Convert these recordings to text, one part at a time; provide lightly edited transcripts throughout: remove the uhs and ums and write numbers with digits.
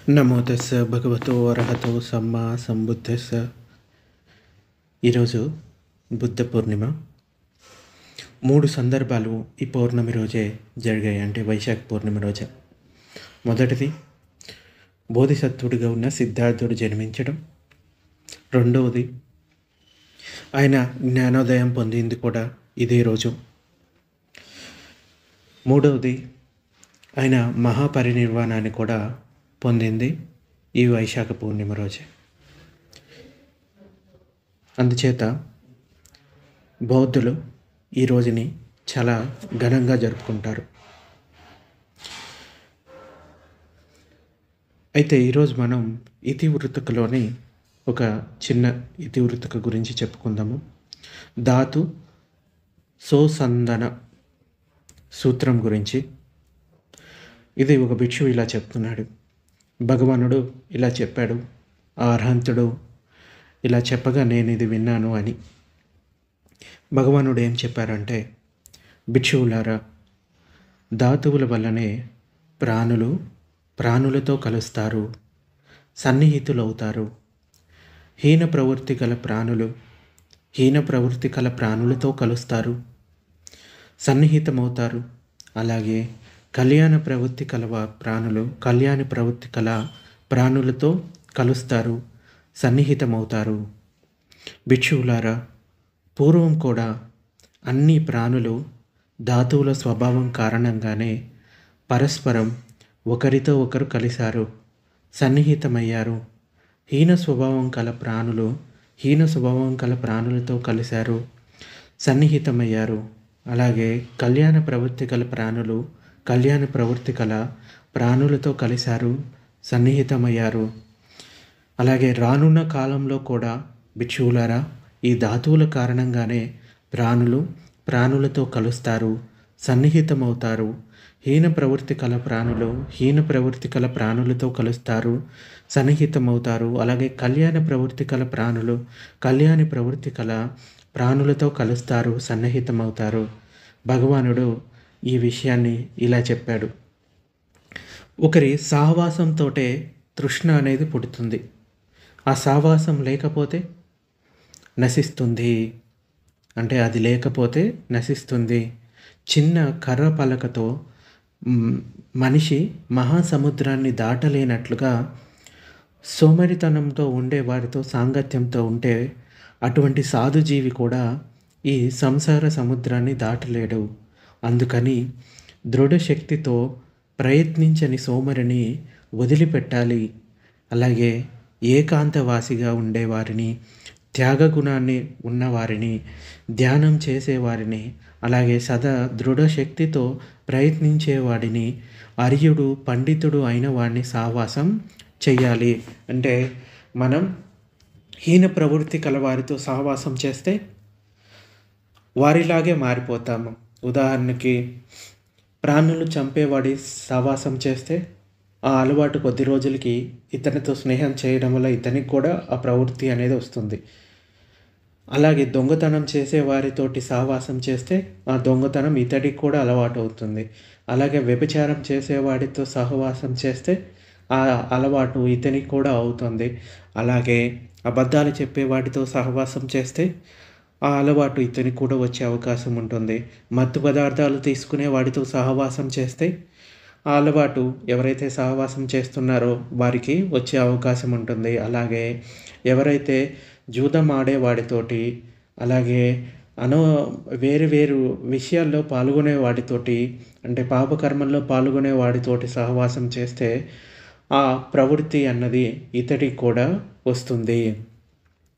నమో తస్స భగవతో అర్హతో సమ్మా సంబుద్ధస్స. ఈరోజు బుద్ధ పూర్ణిమ. 3 సందర్భాలు ఈ పౌర్ణమి రోజే జరిగాయి, అంటే వైశాఖ పూర్ణిమ రోజే. మొదటిది, బోధిసత్వుడిగా ఉన్న సిద్ధార్థుడు జన్మించడం. రెండవది, ఆయన జ్ఞానోదయం పొందింది కూడా ఇదే రోజు. మూడవది, ఆయన మహాపరినిర్వాణాన్ని కూడా పొందింది ఈ వైశాఖ పూర్ణిమ రోజే. అందుచేత బౌద్ధులు ఈ రోజుని చాలా ఘనంగా జరుపుకుంటారు. అయితే ఈరోజు మనం ఇతివృత్తికలోని ఒక చిన్న ఇతివృత్తిక గురించి చెప్పుకుందాము. ధాతు సోసందన సూత్రం గురించి. ఇది ఒక భిక్షువు ఇలా చెప్తున్నాడు. భగవానుడు ఇలా చెప్పాడు, ఆ అర్హంతుడు ఇలా చెప్పగా నేను ఇది విన్నాను అని. భగవానుడు ఏం చెప్పారంటే, భిక్షువులారా, ధాతువుల వల్లనే ప్రాణులతో కలుస్తారు, సన్నిహితులవుతారు. హీన ప్రవృత్తి గల ప్రాణులతో కలుస్తారు, సన్నిహితమవుతారు. అలాగే కళ్యాణ ప్రవృత్తి కల ప్రాణులతో కలుస్తారు, సన్నిహితమవుతారు. భిక్షువులారా, పూర్వం కూడా అన్ని ప్రాణులు ధాతువుల స్వభావం కారణంగానే పరస్పరం ఒకరితో ఒకరు కలిశారు, సన్నిహితమయ్యారు. హీన స్వభావం కల ప్రాణులతో కలిశారు, సన్నిహితమయ్యారు. అలాగే కళ్యాణ ప్రవృత్తి కల ప్రాణులతో కలిశారు, సన్నిహితమయ్యారు. అలాగే రానున్న కాలంలో కూడా భిక్షువులారా, ఈ ధాతువుల కారణంగానే ప్రాణులతో కలుస్తారు, సన్నిహితమవుతారు. హీన ప్రవృత్తి కల ప్రాణులతో కలుస్తారు, సన్నిహితమవుతారు. అలాగే కళ్యాణ ప్రవృత్తి కల ప్రాణులతో కలుస్తారు, సన్నిహితమవుతారు. భగవానుడు ఈ విషయాన్ని ఇలా చెప్పాడు. ఒకరి సహవాసంతోటే తృష్ణ అనేది పుడుతుంది. ఆ సహవాసం లేకపోతే నశిస్తుంది, అంటే అది లేకపోతే నశిస్తుంది. చిన్న కర్ర పలకతో మనిషి మహాసముద్రాన్ని దాటలేనట్లుగా సోమరితనంతో ఉండే వారితో సాంగత్యంతో ఉంటే అటువంటి సాధుజీవి కూడా ఈ సంసార సముద్రాన్ని దాటలేడు. అందుకని దృఢశక్తితో ప్రయత్నించని సోమరిని వదిలిపెట్టాలి. అలాగే ఏకాంతవాసిగా ఉండేవారిని, త్యాగగుణాన్ని ఉన్నవారిని, ధ్యానం చేసేవారిని, అలాగే సదా దృఢశక్తితో ప్రయత్నించేవాడిని, అర్యుడు పండితుడు అయిన వాడిని సహవాసం చెయ్యాలి. అంటే మనం హీన ప్రవృత్తి కలవారితో సహవాసం చేస్తే వారిలాగే మారిపోతాము. ఉదాహరణకి, ప్రాణులు చంపేవాడి సహవాసం చేస్తే ఆ అలవాటు కొద్ది రోజులకి ఇతనితో స్నేహం చేయడం వల్ల ఇతనికి కూడా ఆ ప్రవృత్తి అనేది వస్తుంది. అలాగే దొంగతనం చేసే వారితోటి సహవాసం చేస్తే ఆ దొంగతనం ఇతడికి కూడా అలవాటు అవుతుంది. అలాగే వ్యభిచారం చేసేవాడితో సహవాసం చేస్తే ఆ అలవాటు ఇతనికి కూడా అవుతుంది. అలాగే అబద్ధాలు చెప్పేవాడితో సహవాసం చేస్తే ఆ అలవాటు ఇతనికి కూడా వచ్చే అవకాశం ఉంటుంది. మత్తు పదార్థాలు తీసుకునే వాడితో సహవాసం చేస్తే ఆ అలవాటు ఎవరైతే సహవాసం చేస్తున్నారో వారికి వచ్చే అవకాశం ఉంటుంది. అలాగే ఎవరైతే జూదం ఆడేవాడితోటి, అలాగే వేరు విషయాల్లో పాల్గొనే వాడితోటి, అంటే పాపకర్మల్లో పాల్గొనే వాడితోటి సహవాసం చేస్తే ఆ ప్రవృత్తి అన్నది ఇతడికి కూడా వస్తుంది.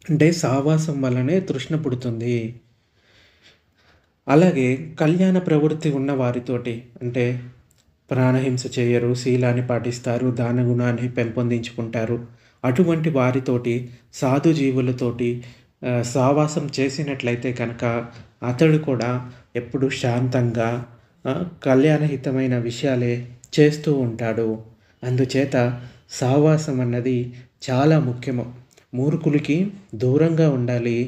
అంటే సహవాసం వల్లనే తృష్ణ పుడుతుంది. అలాగే కళ్యాణ ప్రవృత్తి ఉన్న వారితోటి, అంటే ప్రాణహింస చేయరు, శీలాన్ని పాటిస్తారు, దాన గుణాన్ని పెంపొందించుకుంటారు. అటువంటి వారితోటి, సాధు జీవులతోటి సహవాసం చేసినట్లయితే కనుక అతడు కూడా ఎప్పుడు శాంతంగా కళ్యాణహితమైన విషయాలే చేస్తూ ఉంటాడు. అందుచేత సహవాసం అన్నది చాలా ముఖ్యము. మూర్ఖులకి దూరంగా ఉండాలి,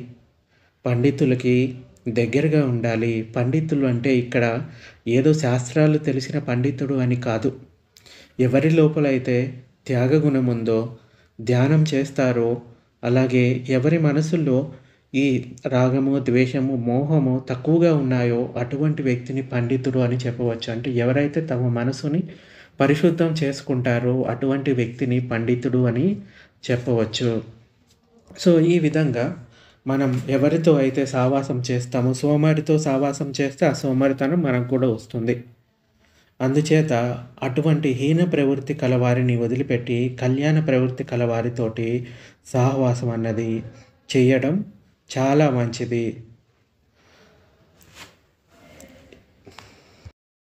పండితులకి దగ్గరగా ఉండాలి. పండితులు అంటే ఇక్కడ ఏదో శాస్త్రాలు తెలిసిన పండితుడు అని కాదు. ఎవరి లోపల అయితే త్యాగగుణం ఉందో, ధ్యానం చేస్తారో, అలాగే ఎవరి మనసుల్లో ఈ రాగము, ద్వేషము, మోహము తక్కువగా ఉన్నాయో అటువంటి వ్యక్తిని పండితుడు అని చెప్పవచ్చు. అంటే ఎవరైతే తమ మనసుని పరిశుద్ధం చేసుకుంటారో అటువంటి వ్యక్తిని పండితుడు అని చెప్పవచ్చు. సో, ఈ విధంగా మనం ఎవరితో అయితే సావాసం చేస్తామో, సోమరితో సావాసం చేస్తే ఆ సోమరితనం మనకు కూడా వస్తుంది. అందుచేత అటువంటి హీన ప్రవృత్తి కలవారిని వదిలిపెట్టి కళ్యాణ ప్రవృత్తి కలవారితోటి సహవాసం అన్నది చెయ్యడం చాలా మంచిది.